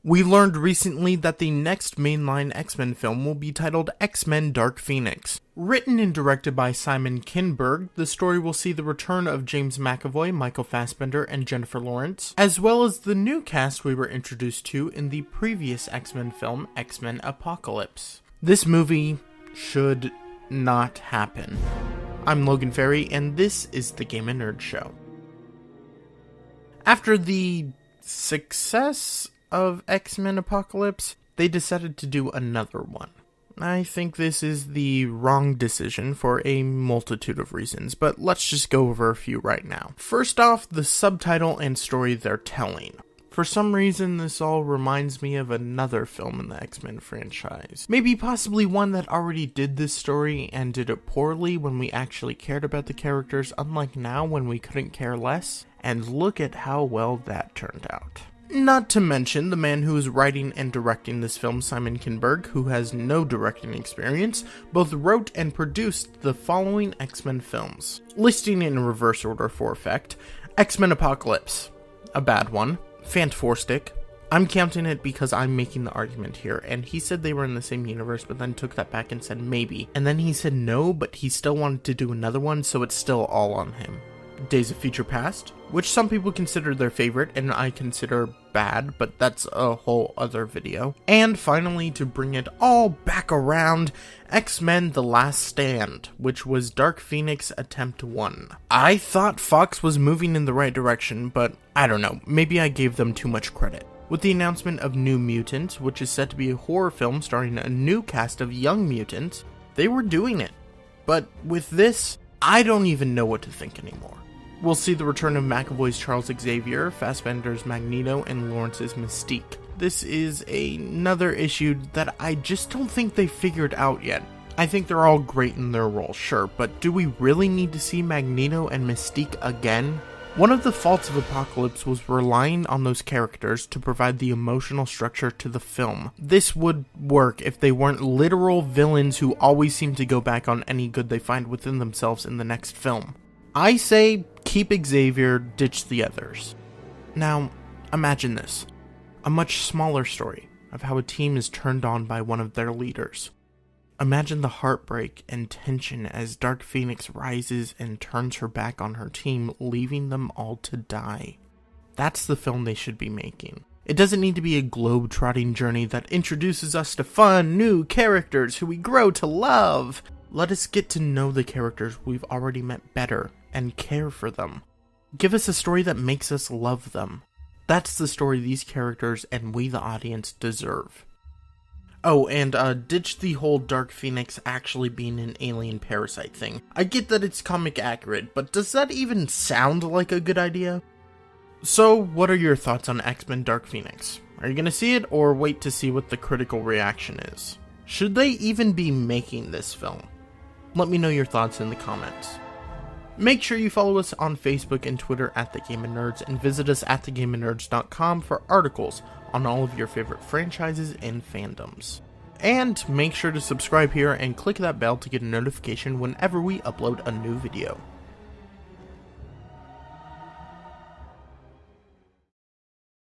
We learned recently that the next mainline X-Men film will be titled X-Men Dark Phoenix. Written and directed by Simon Kinberg, the story will see the return of James McAvoy, Michael Fassbender, and Jennifer Lawrence, as well as the new cast we were introduced to in the previous X-Men film, X-Men Apocalypse. This movie should not happen. I'm Logan Ferry, and this is the Game & Nerd Show. After the success of X-Men Apocalypse, they decided to do another one. I think this is the wrong decision for a multitude of reasons, but let's just go over a few right now. First off, the subtitle and story they're telling. For some reason, this all reminds me of another film in the X-Men franchise. Maybe possibly one that already did this story and did it poorly when we actually cared about the characters, unlike now when we couldn't care less. And look at how well that turned out. Not to mention the man who is writing and directing this film, Simon Kinberg, who has no directing experience, both wrote and produced the following X-Men films. Listing in reverse order for effect: X-Men Apocalypse, a bad one. Fantastic. I'm counting it because I'm making the argument here, and he said they were in the same universe, but then took that back and said maybe. And then he said no, but he still wanted to do another one, so it's still all on him. Days of Future Past, which some people consider their favorite, and I consider bad, but that's a whole other video. And finally, to bring it all back around, X-Men The Last Stand, which was Dark Phoenix Attempt 1. I thought Fox was moving in the right direction, but I don't know, maybe I gave them too much credit. With the announcement of New Mutants, which is set to be a horror film starring a new cast of young mutants, they were doing it. But with this, I don't even know what to think anymore. We'll see the return of McAvoy's Charles Xavier, Fassbender's Magneto, and Lawrence's Mystique. This is another issue that I just don't think they figured out yet. I think they're all great in their roles, sure, but do we really need to see Magneto and Mystique again? One of the faults of Apocalypse was relying on those characters to provide the emotional structure to the film. This would work if they weren't literal villains who always seem to go back on any good they find within themselves in the next film. I say, keep Xavier, ditch the others. Now, imagine this. A much smaller story of how a team is turned on by one of their leaders. Imagine the heartbreak and tension as Dark Phoenix rises and turns her back on her team, leaving them all to die. That's the film they should be making. It doesn't need to be a globe-trotting journey that introduces us to fun, new characters who we grow to love. Let us get to know the characters we've already met better and care for them. Give us a story that makes us love them. That's the story these characters and we the audience deserve. Oh, and ditch the whole Dark Phoenix actually being an alien parasite thing. I get that it's comic accurate, but does that even sound like a good idea? So, what are your thoughts on X-Men Dark Phoenix? Are you gonna see it, or wait to see what the critical reaction is? Should they even be making this film? Let me know your thoughts in the comments. Make sure you follow us on Facebook and Twitter at The Game of Nerds, and visit us at thegameofnerds.com for articles on all of your favorite franchises and fandoms. And make sure to subscribe here and click that bell to get a notification whenever we upload a new video.